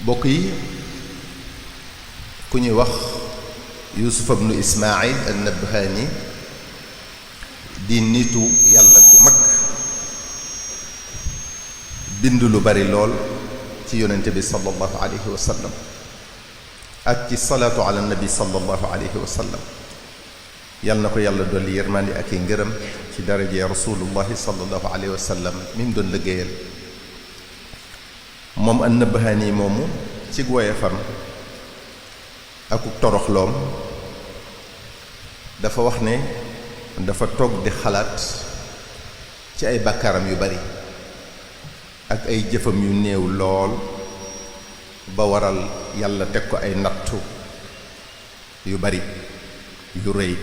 bokk yi ku ñuy wax Yuusuf ibnu Ismaayil an-Nabhaani di nitu yàlla gu mag bind lu bari lool ci yonente bi sallallahu alayhi wa sallam ak ci salaatu ala nabi sallallahu alayhi wa sallam yal na ko yàlla dolli yërmandi ak i ngërëm ci daraje rasulullahi sallallahu alayhi wa sallam mi mu doon liggéeyal moom an-Nabhaani moomu ci woyefam akuk toroxloom dafa wax ne dafa toog di xalaat ci ay bàkkaaram yu bari ak ay jëfam yu néew lool ba waral yàlla teg ko ay nattu yu bari yu rëy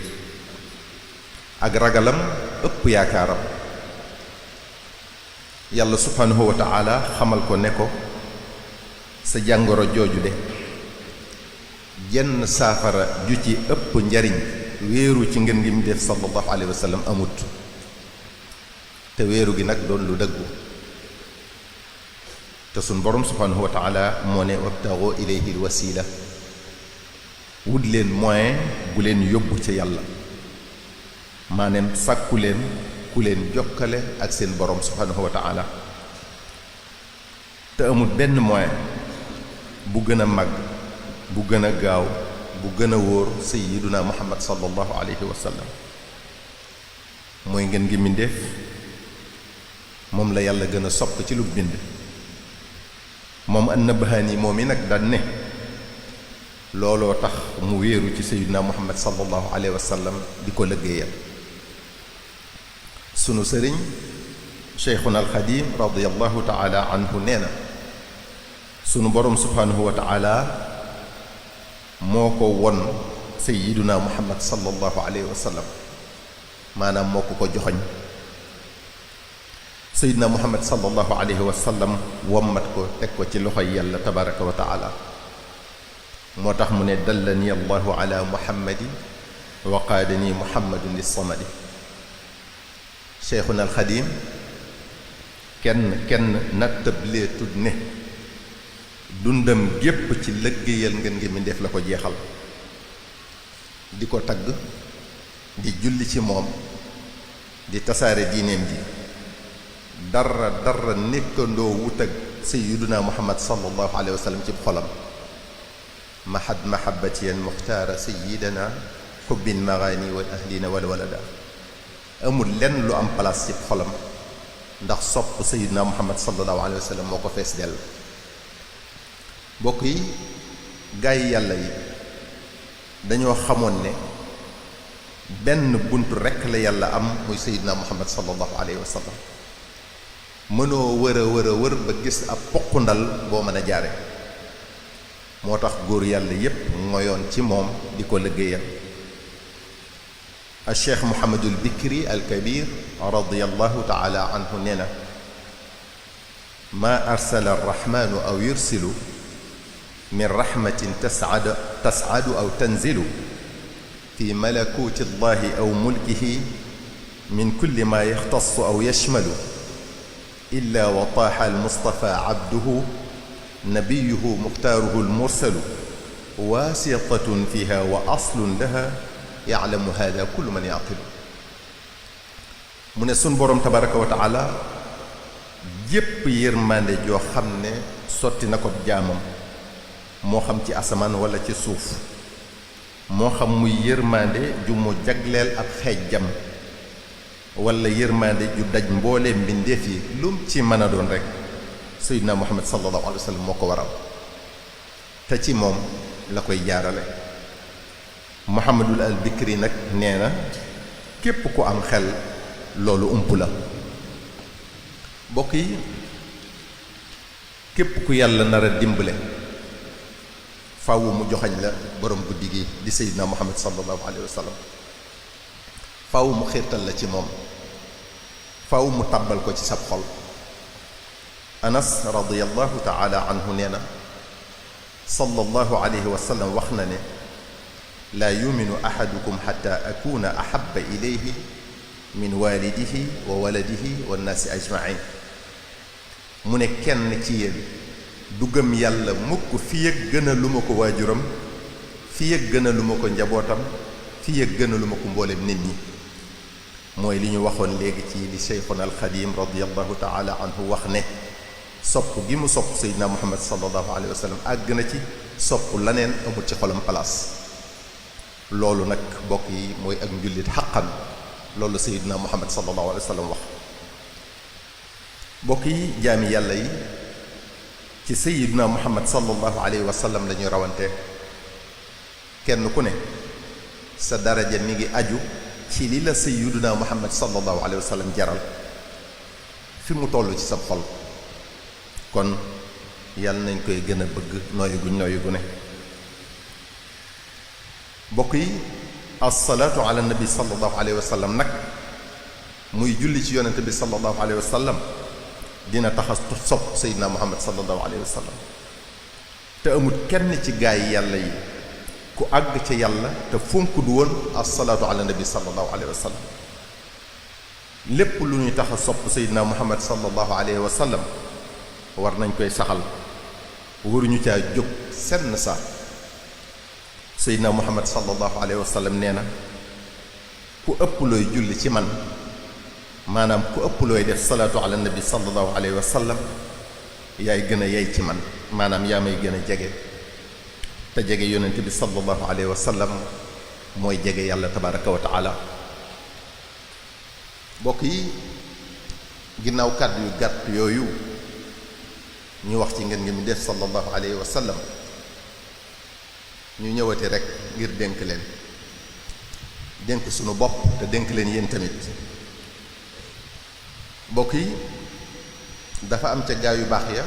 ak ragalam ëpp yaakaaram yàlla subhanahu wa ta'ala xamal ko ne ko sa jàngoro jooju de jenn saafara ju ci ëpp njariñ wéeru ci ngeen ngi mu def sallallahu alayhi wa sallam amut te wéeru gi nag doon lu dëggu te suñ borom subhanahu wa ta'ala moo ne wabtagu ilayhi alwasila wut leen moyen bu leen yóbbu ci yàlla maanaam sàkku leen ku leen jokkale ak seen borom subhanahu wa ta'ala te amul benn moyen bu gën a mag bu gën a gaaw bu gën a wóor sayyiduna muhammad sallallahu alayhi wa sallam mooy ngeen gi mbindéef moom la yàlla gën a sopp ci lu bind moom an-Nabhaani moom yi nag daan ne looloo tax mu wéeru ci sayyiduna muhammad sallallahu alayhi wa sallam di ko liggéeyal sunu sëriñ cheikhuna alxadim radiallahu taala anhu nee na sunu borom subhanahu wa taala moo ko won sayyiduna muhammad sallallahu alayhi wa sallam maanaam moo ko joxoñ sayyiduna muhammad sallallahu alayhi wa sallam wommat ko teg ko ci loxoy yàlla tabaraka wa taala moo tax mu ne dallani allahu ala muhammadi wa qaadani muhammadun lissamadi cheikhuna alxadim kenn nattablee tudd ne dundam gépp ci liggéeyal ngeen ngi mi def la ko jeexal di ko tagg di julli ci moom di tasaare diineem ji dara nekkandoo wut ak sayyiduna muhammad sallallahu alayhi wa sallam ci xolam mahad mahabbatiyan muxtaara sayyidana xubbin magaani wal ahlina wal walada amul lenn lu am place ci xolam ndax sopp sayyiduna muhammad sallallahu alayhi wa sallam moo ko fees dell bokk yi gaa yi yàlla yi dañoo xamoon ne benn bunt rekk la yàlla am muy sayyiduna muhammad sallallahu alayhi wa sallam mënoo wër ba gis ab poqundal boo mën a jaare moo tax góor yàlla yépp ngoyoon ci moom di ko liggéeyal al cheikh muhammadul bikri al kabir radiyallahu taala anhu nee na ma arsala arrahmanu aw yursilu min rahmatin tas'adu aw tanzilu fi malakuti llahi aw mulkihi min kulli ma yaxtassu aw yashmalu illa wa taaxa almustafa abduhu nabiyuhu muxtaaruhu almursalu waasitatun fiha wa aslun laha ya'lamu hada kullu man yaqilu mu ne sun boroom tabaraka wa taala jépp yërmande joo xam ne sotti na ko jaamam moo xam ci asamaan wala ci suuf moo xam muy yërmande ju mu jagleel ab xeejjam wala yërmande ju daj mbooleem mbindeef yi lum ci mën a doon rek sayyidina muhammad sallallahu alayhi wa sallam moo ko waral te ci moom la koy jaarale muhammadul al bikri nag nee na képp ku am xel loolu ump la bokk yi képp ku yàlla nar a dimbale faaw mu joxañ la borom guddi gi di sayyidina muhammad sallallahu alayhi wa sallam faaw mu xiirtal la ci moom faaw mu tàbbal ko ci sab xol anas radiyallahu taala anhu nee na sallallahu alayhi wa sallam wax na ne laa yuminu ahadukum xata akuna ahaba ilayhi min walidihi wa waladihi wa nnaasi ajmain mu ne kenn ci yéen du gëm yàlla mukk fi ak gën a lu ma ko waajuram fi ak gën a lu ma ko njabootam fi ak gën a lu ma ko mboolem nit ñi mooy li ñu waxoon léegi ci li Cheikhuna al Xadim radiyallahu taala anhu wax ne sopp gi mu sopp Seydina Muhammad sallallahu alayhi wa sallam àgg na ci sopp laneen amul ci xolam place loolu nag bokk yi mooy ak njullit xaqan loolu Seydina Muhammad sallallahu alayhi wa sallam wax bokk yi jaami yàlla yi ci Seydina Muhammad sallallahu alayhi wa sallam la ñuy rawante kenn ku ne sa daraja mi ngi aju ci li la Seydina Muhammad sallallahu alayhi wa sallam jaral fi mu toll ci sa xol kon yàlla nañ koy gën a bëgg nooyu gu ne bokk yi assalaatu ala nabi sallallahu alayhi wa sallam nag muy julli ci yonente bi sallallahu alayhi wa sallam dina tax a sopp Seydina Muhammad sallallahu alayhi wa sallam te amul kenn ci gaay yàlla yi ku àgg ca yàlla te fonk du woon assalaatu ala nabi sallallahu alayhi wa sallam lépp lu ñuy tax a sopp Seydina Muhammad sallallahu alayhi wa sallam war nañ koy saxal waruñu caa jóg senn saa Seydina Muhammad sallallahu alayhi wa sallam nee na ku ëpp looy julli ci man maanaam ku ëpp looy def salaatu ala nabi sallallahu alayhi wa sallam yaay gën a yey ci man maanaam yaa may gën a jege te jege yonent bi sallallahu alayhi wa sallam mooy jege yàlla tabaraka wa taala bokk yi ginnaaw kàddu yu gàtt yooyu ñu wax ci ngeen ngi mi def sallallahu alayhi wa sallam ñu ñëwati rek ngir dénk leen dénk sunu bopp te dénk leen yéen tamit bokk yi dafa am ca gaa yu baax ya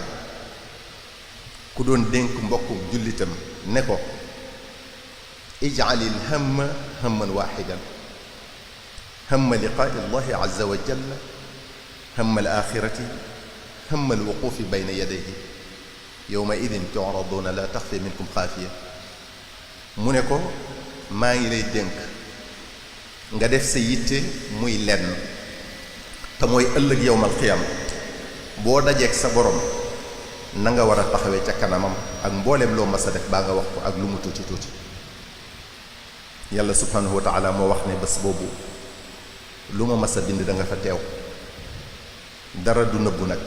ku doon dénk mbokku jullitam ne ko ij'alil hamma hamman waaxidan hamma liqaa'i llahi azza wa jalla hamma al axirati hamma al wuquufi bayna yadayhi yawma idin tu'raduuna la taxfi minkum xaafiya mu ne ko maa ngi lay dénk nga def sa yitte muy lenn te mooy ëllëg yowmal qiyaam boo dajeeg sa borom na nga war a taxawee ca kanamam ak mbooleem loo mas a def baa nga wax ko ak lu mu tuuti tuuti yàlla subhanahu wa taala moo wax ne bés boobu lu ma mas a bind da nga fa teew dara du nëbbu nag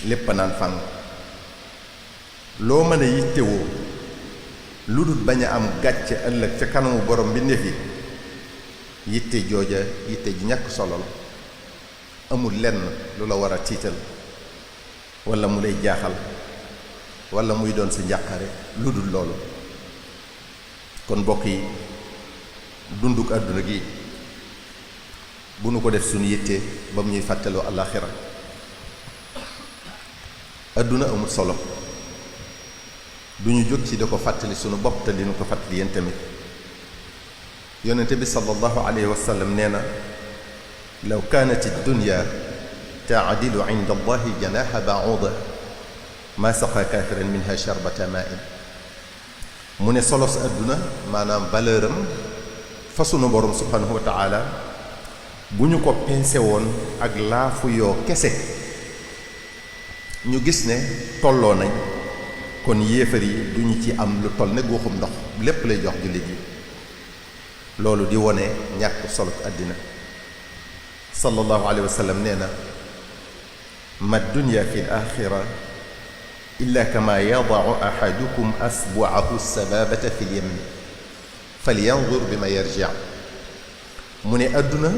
lépp a naan fànn loo mën a yittewoo lu dul bañ a am gàcce ëllëg ca kanamu borom mbindeef yi yitte jooja yitte ji ñàkk solo la amul lenn lu la war a tiital wala mu lay jaaxal wala muy doon sa njàqare lu dul loolu kon mbokk yi dunduk àdduna gi bu nu ko def suñu yitte ba mu ñuy fàttaloo àllaaxira àdduna amul solo du ñu jóg ci da ko fàttali sunu bopp te dina ko fàttali yéen tamit yonente bi sallallahu alayhi wa sallam nee na law kaanat ad-dunya taadilu inda allahi janaha ba'uda ma saqa kaafiran minha sharbata maa'in mu ne solos àdduna maanaam valeur am fa sunu borom subhanahu wa taala bu ñu ko peese woon ak laafu yoo kese ñu gis ne tolloo nañ kon yéefar yi duñu ci am lu toll ne guuxum ndox lépp lay jox jullit yi loolu di wone ñàkk solo àddina sallallahu alayhi wa sallam nee na ma dunya fi al-axira illa kama yada'u ahadukum asbu'ahu sababata fi al-yammi falyanzur bima yarji' mu ne àdduna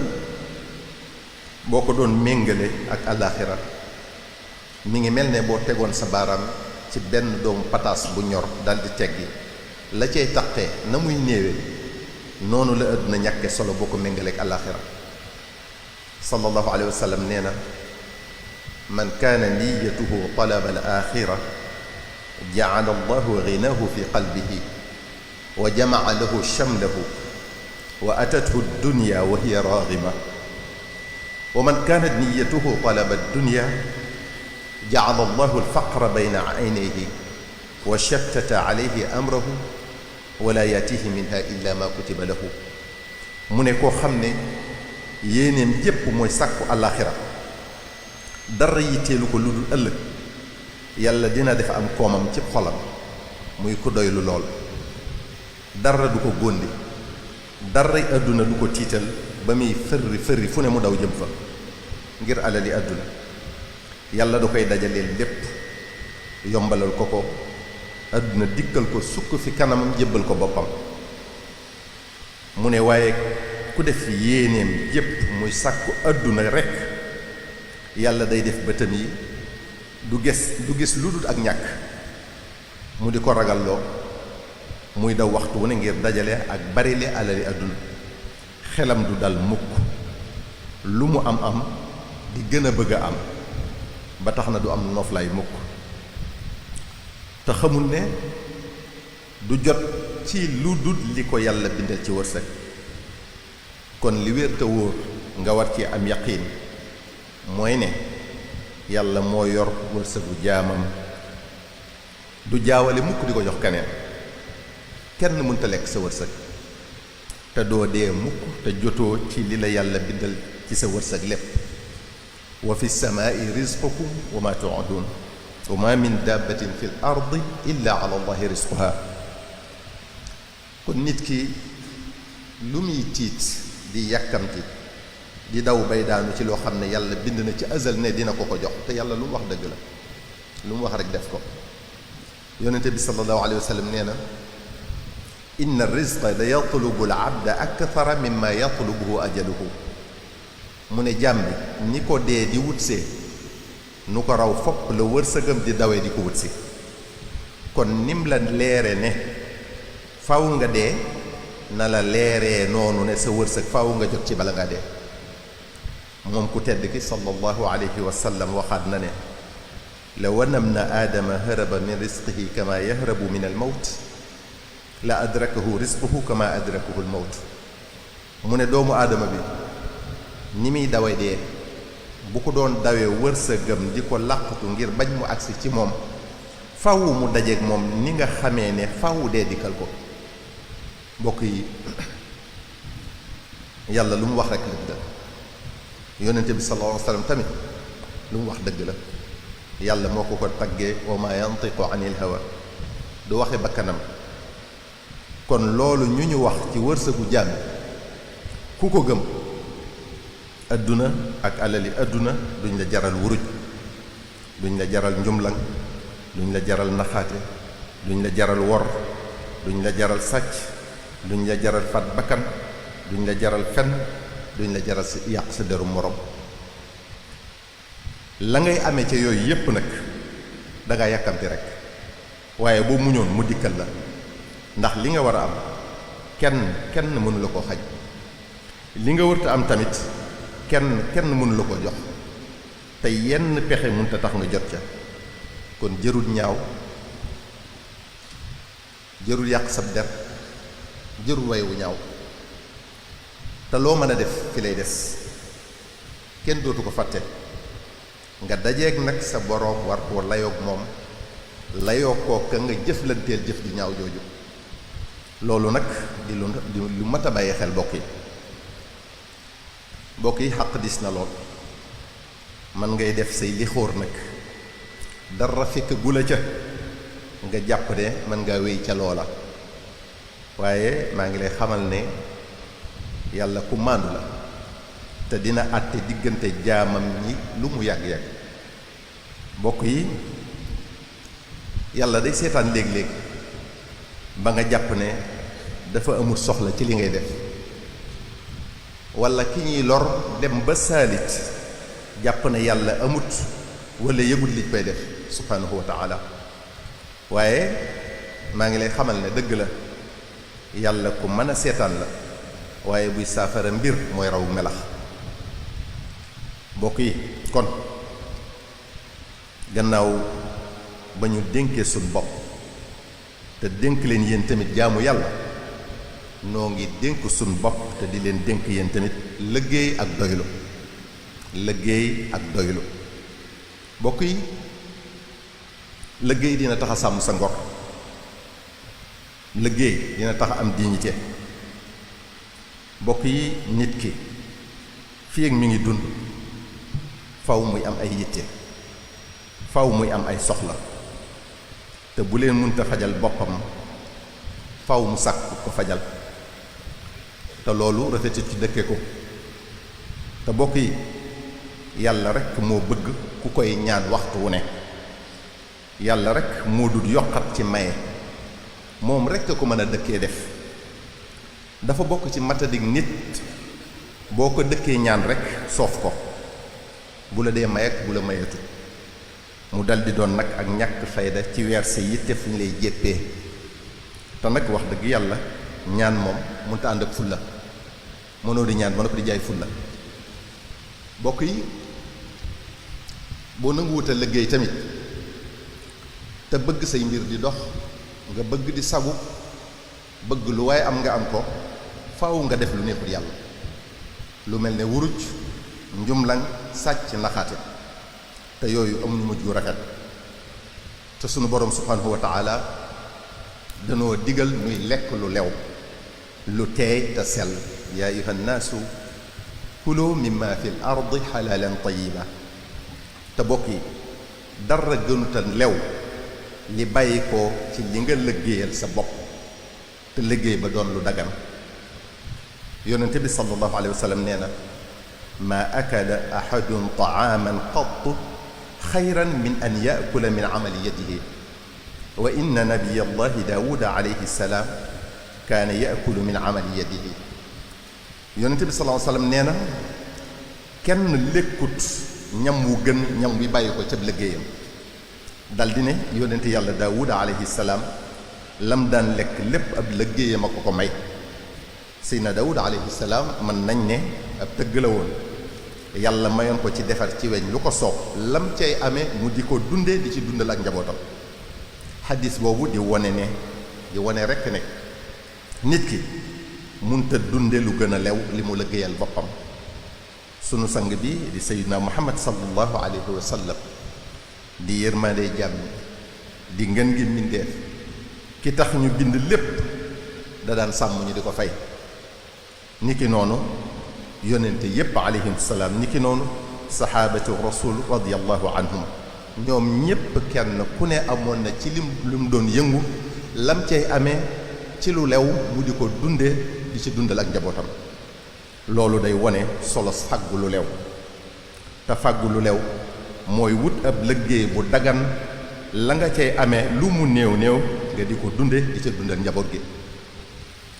boo ko doon méngale ak àllaaxira mi ngi mel ne boo tegoon sa baaraam ci benn doomu pataas bu ñor daldi teggi la cay taqee na muy néewe noonu la àdduna ñàkke solo boo ko méngale ak àllaaxira sallallahu alayhi wa sallam nee na man kaana niyatuhu talaba al-axira ja'ala allahu ghinahu fi qalbihi wa jama'a lahu shamlahu wa atathu ad-dunya wa hiya raghima wa man kaanat niyatuhu talaba ad-dunya ja'ala allahu al-faqra bayna 'aynayhi wa shattata 'alayhi amrahu wa la yatihi minha illa ma kutiba lahu mu ne koo xam ne yéeneem jépp mooy sàkku àllaaxira dara yitteelu ko lu dul ëllëg yàlla dina def am koomam ci xolam muy ku doylu lool dara du ko góndi dara àdduna du ko tiital ba muy fërri fu ne mu daw jëm fa ngir alali àdduna yàlla du koy dajaleel lépp yombalal ko àdduna dikkal ko sukk fi kanamam jébbal ko boppam mu ne waaye ku def yéeneem jépp muy sàkku àdduna rekk yàlla day def bëtam yi du gis lu dul ak ñàkk mu di ko ragalloo muy daw waxtu wu ne ngir dajale ak barile alali àdduna xelam du dal mukk lu mu am di gën a bëgg a am ba tax na du am nooflaay mukk te xamul ne du jot ci lu dul li ko yàlla bindal ci wërsëg kon li wér te wóor nga war ci am yaqiin mooy ne yàlla moo yor wërsëgu jaamam du jaawale mukk di ko jox kenn mënta lekk sa wërsëg te doo dee mukk te jotoo ci li la yàlla bindal ci sa wërsëg lépp wa fi samaai rizqukum wa ma tu'adun wa ma min dabbatin fi l ardi illa ala allahi rizquha kon nit ki lu muy tiit di yàkkamti di daw bay daanu ci loo xam ne yàlla bind na ci azal ne dina ko jox te yàlla lu mu wax dëgg la lu mu wax rek def ko yonente bi sallallahu alayhi wa sallam nee na inna rizqa la yatlubu al abda akthara mimma yatlubuhu ajaluhu mu ne jàmm bi ni ko dee di wutsee nu ko raw fopp la wërsëgam di dawee di ko wutsi kon nim la leere ne faw nga dee na la leeree noonu ne sa wërsëg faw nga jot ci bala ngaa dee moom ku tedd ki sallallahu alayhi wa sallam waxaat na ne law anna ibna aadama haraba min rizqihi kama yahrabu min al mawt la adrakahu rizquhu kama adrakahu al mawt mu ne doomu aadama bi ni muy dawe dee bu ko doon dawee wërsëgam di ko làqatu ngir bañ mu agsi ci moom faw mu dajeeg moom ni nga xamee ne faw dee dikkal ko mbokk yi yàlla lu mu wax rek dëgg la yonente bi sallallahu alayhi wa sallam tamit lu mu wax dëgg la yàlla moo ko taggee wa ma yantiqu anil hawa du waxe bakkanam kon loolu ñu wax ci wërsëgu jaam ku ko gëm adduna ak alali adduna duñ la jaral wuruj duñ la jaral njumlang duñ la jaral naxaate duñ la jaral wor duñ la jaral sàcc duñ la jaral fat bakkan duñ la jaral fen duñ la jaral si yàq sa deru morom la ngay amee ca yooyu yépp nag dangaa yàkkamti rek waaye boo muñoon mu dikkal la ndax li nga war a am kenn mënu la koo xaj li nga wërta am tamit kenn mënu la ko jox te yenn pexe mënta tax nga jot ca kon jërul ñaaw jërul yàq sab der jërul way wu ñaaw te loo mën a def fi lay des kenn dootu ko fàtte nga dajeeg nag sa boroom war koo layoog moom layoo koo ka nga jëflanteel jëf ju ñaaw jooju loolu nag di lu mat a bàyyi xel mbokk yi xaq dis na lool man ngay def say li xóor nag dara fekk gula ca nga jàpp ne mën ngaa wéy ca loola waaye maa ngi lay xamal ne yàlla ku maandu la te dina àtte diggante jaamam ñi lu mu yàgg-yàgg mbokk yi yàlla day seetaan léeg-léeg ba nga jàpp ne dafa amul soxla ci li ngay def walla ki ñuy lor dem ba saalit jàpp ne yàlla amut walla yëgut liñ koy def subhanahu wa taala waaye maa ngi lay xamal ne dëgg la yàlla ku mën a seetaan la waaye buy saafara mbir mooy raw melax mbokk yi kon gannaaw ba ñu dénkee suñ bopp te dénk leen yéen tamit jaamu yàlla noo ngi dénk suñ bopp te di leen dénk yéen tamit liggéey ak doylu mbokk yi liggéey dina tax a sàmm sa ngor liggéey dina tax a am dignité mbokk yi nit ki fii ak mi ngi dund faw muy am ay yitte faw muy am ay soxla te bu leen mënta fajal boppam faw mu sàkku ko fajal te loolu rafetit ci dëkke ko te bokk yi yàlla rekk moo bëgg ku koy ñaan waxtu wu ne yàlla rekk moo dul yokkat ci maye moom rekk ko mën a dëkkee def dafa bokk ci matadik nit boo ko dëkkee ñaan rekk soof ko bu la dee mayet bu la mayetu mu daldi doon nag ak ñàkk fayda ci weer sa yitte fu ñu lay jéppee te nag wax dëgg yàlla ñaan moom mënta ànd ak fulla mënoo di ñaan ba na ko di jaay fulla bokk yi boo nanguwuta liggéey tamit te bëgg say mbir di dox nga bëgg di sagu bëgg lu waaye am nga am ko faaw nga def lu neexul yàlla lu mel ne wuruj njumlang sàcc naxaate te yooyu amuñu mujj gu rafet te sunu borom subhanahu wa taala danoo digal muy lekk lu lew lu teey te sell yaa ayuha nnaasu kulu mimma fi l ardi xalaalan tayiba te bokk yi dara gënuta lew li bàyyi ko ci li nga liggéeyal sa bopp te liggéey ba doon lu dagan yonente bi sallallahu alayhi wa sallam nee na maa akala ahadun taaman qattu xayran min an yaakula min amali yadihi wa inna nabiya allahi daawuda alayhi salaam kaana yaakulu min amali yadihi yonente bi sallallahu alayhi wa sallam nee na kenn lekkut ñam wu gën ñam wi bàyyi ko ca liggéeyam dal di ne yonente yàlla daawuda alayhi salaam lam daan lekk lépp ab liggéeyam a ko ko may seydina daawuda alayhi salaam mën nañ ne ab tëgg la woon yàlla mayoon ko ci defar ci weñ lu ko soob lam cay amee mu di ko dunde di ci dundal ak njabootam xadis boobu di wone rekk ne nit ki munta dunde lu gën a lew li mu liggéeyal boppam sunu sang bi di sayyidina muhammad sallallahu alayhi wa sallam di yërmande jàmm di ngën gi mbindeef ki tax ñu bind lépp da daan sàmm ñu di ko fay niki noonu yonente yépp alayhim salaam niki noonu saxaabatu rasul radiyallahu anhum ñoom ñépp kenn ku ne amoon na ci lim doon yëngu lam cay amee ci lu lew mu di ko dunde di ci dundal ak njabootam loolu day wone solo fàggu lu lew te fàggu lu lew mooy wut ab liggéey bu dagan la nga cay amee lu mu néew néew nga di ko dunde di ca dundal njaboot gi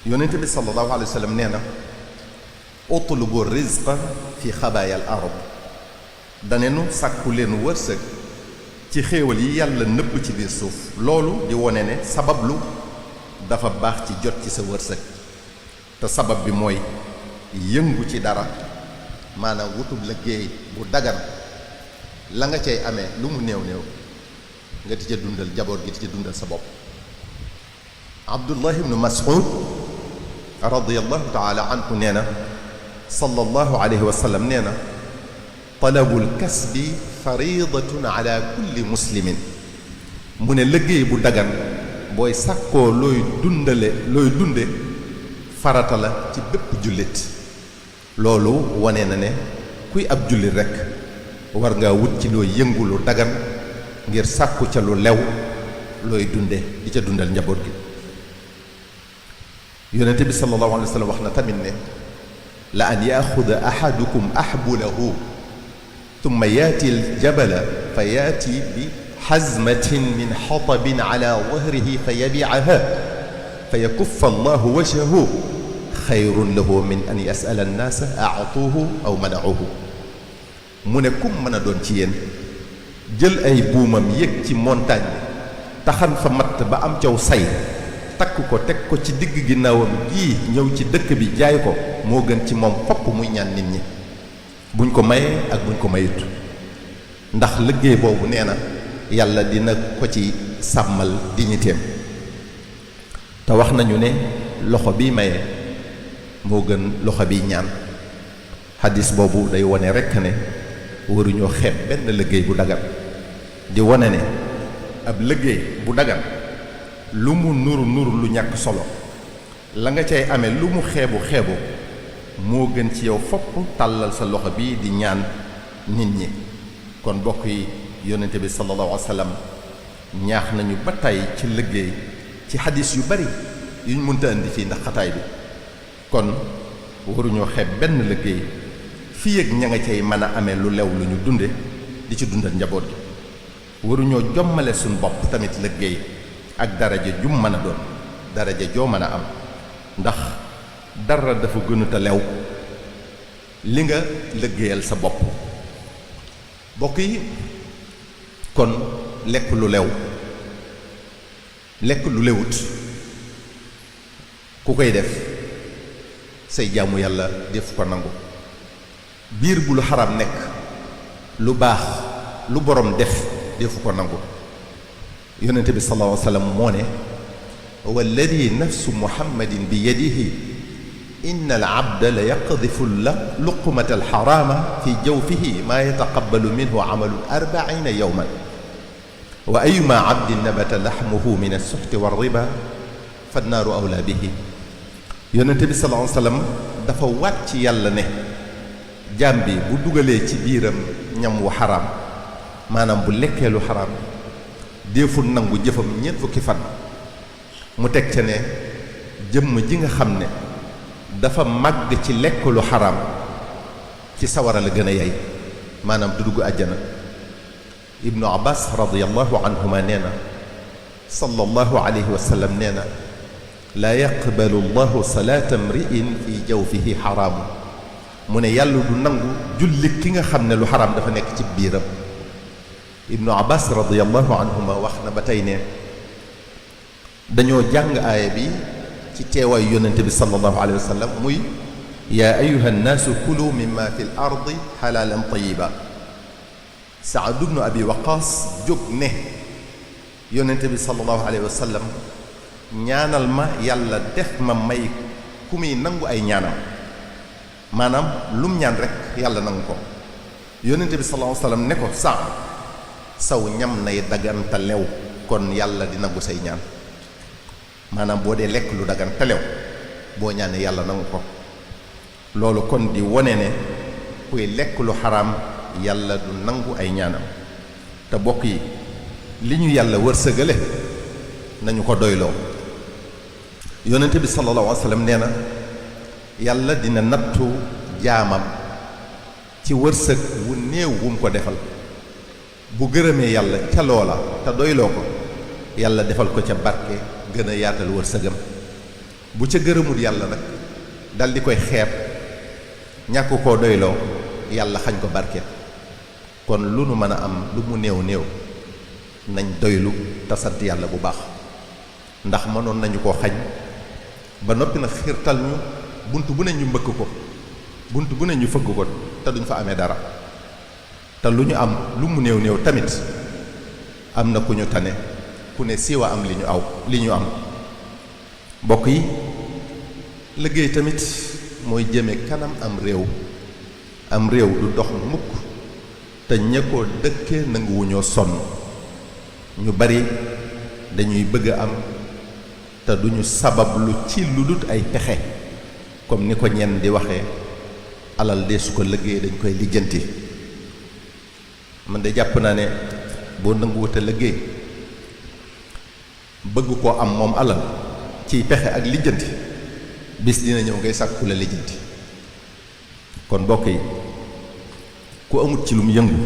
yonente bi sallallahu alayhi wa sallam nee na utlubu rizqa fi xabaayal ard danenu sàkku leen wërsëg ci xéewal yi yàlla nëbb ci biir suuf loolu di wone ne sabablu dafa baax ci jot ci sa wërsëg te sabab bi mooy yëngu ci dara maanaam wutub liggéey bu dagan la nga cay amee lu mu néew néew nga di ca dundal jaboot gi di ca dundal sa bopp abdullah ibnu mas'ud radiyallahu taala anhu nee na sallallahu alayhi wa sallam nee na talabul kasbi faridatun ala kulli muslimin mu ne liggéey bu dagan booy sàkkoo looy dunde farata la ci bépp jullit loolu wane na ne kuy ab jullit rekk war ngaa wut ci looy yëngu lu dagan ngir sàkku ca lu lew looy dunde di ca dundal njaboot gi yonente bi sallallahu alayhi wa sallam wax na tamit ne la an yaxuda ahadukum ahbulahu tumma yaati aljabala fa yaati bi xazmatin min xatabin ala dahrihi fa yabicaha fa yakuffa allahu wajhahu xayrun lahu min an yasala annaasa aatuuhu aw manacuhu mu ne kum mën a doon ci yéen jël ay buumam yéeg ci montagne bi taxan fa matt ba am caw say takk ko teg ko ci digg ginnaawam gii ñëw ci dëkk bi jaay ko moo gën ci moom fopp muy ñaan nit ñi buñ ko mayee ak buñ ko mayut ndax liggéey boobu nee na yàlla dina ko ci sàmmal dignitéem te wax nañu ne loxo bi maye moo gën loxo bi ñaan xadis boobu day wone rekk ne waruñoo xeeb benn liggéey bu dagan di wone ne ab liggéey bu dagan lu mu nuru lu ñàkk solo la nga cay amee lu mu xeebu moo gën ci yow fopp tàllal sa loxo bi di ñaan nit ñi kon bokk yi yonente bi sallallahu alayhi wa sallam ñaax nañu ba tey ci liggéey ci xadis yu bari yuñ mënta indi fii ndax xataay bi kon waruñoo xeeb benn liggéey fii ak ña nga cay mën a amee lu lew lu ñu dunde di ci dundal njaboot gi waruñoo jommale suñ bopp tamit liggéey ak daraja jum mën a doon daraja joo mën a am ndax dara dafa gënut a lew li nga liggéeyal sa bopp bokk yi kon lekk lu lew lekk lu lewut ku koy def say jaamu yàlla def ko nangu biir bu lu xaram nekk lu baax lu borom def defu ko nangu yonente bi sallallahu alayhi wa sallam moo ne walladi nafsu muhammadin bi yadihi inna al abda la yaqdifu luqmata alxarama fi jawfihi maa yataqabbalu minhu amalu 40 yawman wa ayuma abdin nabata laxmuhu min alsuxti walriba fannaaru awlaa bihi yonente bi sallallahu alayhi wa sallam dafa waat ci yàlla ne jaam bi bu dugalee ci biiram ñam wu xaraam maanaam bu lekkee lu xaraam déeful nangu jëfam ñeent fukki fan mu teg ca ne jëmm ji nga xam ne dafa màgg ci lekk lu xaraam ci sawara la gën a yey maanaam du dugg àjjana ibnu abbas radiallahu anhuma nee na sallallahu alayhi wa sallam nee na laa yaqbalu llahu salaata mri'in fi jawfihi xaraamu mu ne yàlla du nangu julli ki nga xam ne lu xaraam dafa nekk ci biiram ibnu abbas radiallahu anhuma wax na ba tey ne dañoo jàng aaya bi ci teewaayu yonente bi sallallahu alayhi wa sallam muy yaa ayuha nnaasu kulu mimma fi l ardi xalaalan tayiba saad ibnu abi waqaas jóg ne yonente bi sallallahu alayhi wa sallam ñaanal ma yàlla def ma may ku muy nangu ay ñaanam maanaam lum ñaan rek yàlla nangu ko yonente bi sallallahu alayhi wa sallam ne ko saw ñam nay daganta lew kon yàlla di nangu say ñaan maanaam boo dee lekk lu dagan te lew boo ñaanee yàlla nangu ko loolu kon di wone ne kuy lekk lu xaraam yàlla du nangu ay ñaanam te bokk yi li ñu yàlla wërsëgale nañu ko doyloo yonente bi sallallahu alayhi wa sallam nee na yàlla dina nattu jaamam ci wërsëg wu néew wu mu ko defal bu gërëmee yàlla ca loola te doyloo ko yàlla defal ko ca barke gën a yaatal wërsëgam bu ca gërëmul yàlla nag dal di koy xeeb ñàkk koo doyloo yàlla xañ ko barke kon lu nu mën a am lu mu néew néew nañ doylu te sant yàlla bu baax ndax mënoon nañu koo xañ ba noppi nag xiirtal ñu bunt bu ne ñu mbëkk ko bunt bu ne ñu fëgg ko te duñ fa amee dara te lu ñu am lu mu néew néew tamit am na ku ñu tane ku ne siiwa am li ñu am mbokk yi liggéey tamit mooy jëme kanam am réew du dox mukk te ña ko dëkke nanguwuñoo sonn ñu bari dañuy bëgg a am te duñu sabablu ci lu dut ay pexe comme ni ko ñenn di waxee alal de su ko liggéey dañ koy lijjanti man de jàpp naa ne boo nanguwut a liggéey bëgg koo am moom alal ciy pexe ak lijjanti bis dina ñëw ngay sàkku la lijjanti kon mbokk yi ku amut ci lu mu yëngu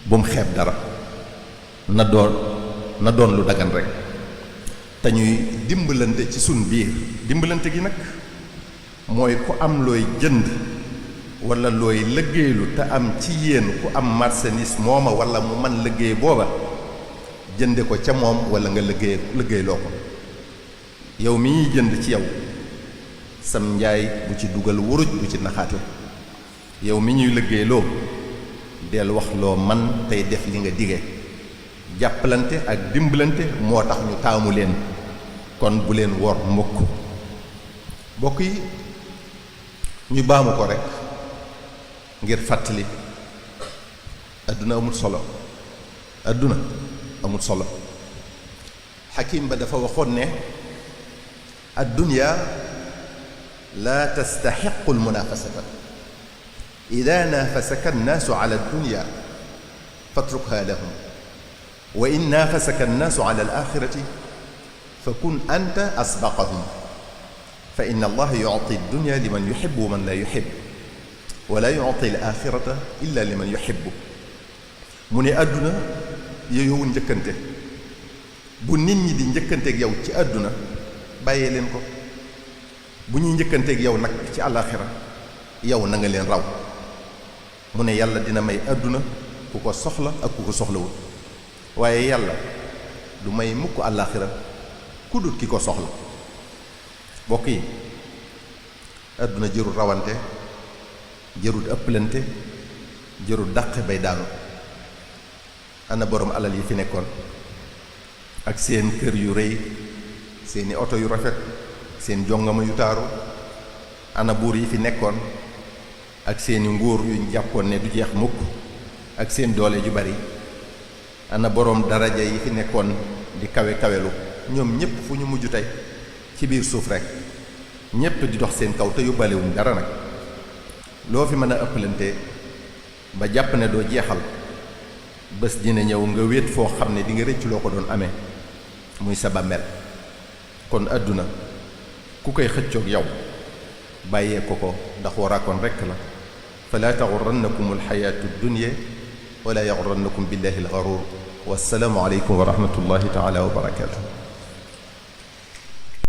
bu mu xeeb dara na doon lu dagan rek te ñuy dimbalante ci sun biir dimbalante gi nag mooy ku am looy jënd walla looy liggéeylu te am ci yéen ku am marchandise mooma walla mu man liggéey booba jënde ko ca moom walla nga liggéeyloo ko yow mi ñuy jënd ci yow sam njaay bu ci dugal wuruj bu ci naxaate yow mi ñuy liggéeyloo del wax loo man tey def li nga dige jàppalante ak dimbalante moo tax ñu taamu leen kon bu leen wor mukk bokk yi ñu baamu ko rekk ngir fàttali adduna amul solo xakim ba dafa waxoon ne addunya la tastaxiqu almunafasata ida naafasaka annaasu ala addunya fatrukha lahum wa in naafasaka annaasu ala al-aaxirati fa kun anta asbaqahum fa inna allaha yu'ti ad-dunya liman yuhibbu wa man la yuhibbu wa la yu'ti al-aaxirata illa liman yuhibbu. mu ne àdduna yooyu njëkkante bu nit ñi di njëkkanteeg yow ci àdduna bàyyee leen ko, bu ñuy njëkkanteeg yow nag ci àllaaxira yow na nga leen raw. mu ne yàlla dina may àdduna ku ko soxla ak ku ko soxlawul, waaye yàlla du may mukk àllaaxira ku dut ki ko soxla. bokk yi, àdduna jërul rawante, jërul ëpplante, jërul dàqe bay daanu. ana borom alal yi fi nekkoon ak seen kër yu rëy, seeni oto yu rafet, seen jongama yu taaru. ana buur yi fi nekkoon ak seeni nguur yuñ jàppoon ne du jeex mukk ak seen doole ju bari. ana borom daraja yi fi nekkoon di kawe kawelu, ñoom ñépp fu ñu mujj tey ci biir suuf rekk, ñépp di dox seen kaw te yóbbalewuñ dara nag. loo fi mën a ëppalante ba jàpp ne doo jeexal, bés dina ñëw nga wéet foo xam ne di nga rëcc loo ko doon amee, muy sa bàmmeel. kon àdduna ku koy xëccoog yow bàyyee ko ndax waraakoon rekk la. falaa taxurrannakum alxayaatu dunya wala yaxurrannakum billahi alxaruur. wassalaamu aleykum wa rahmatullahi taala wa barakaatu.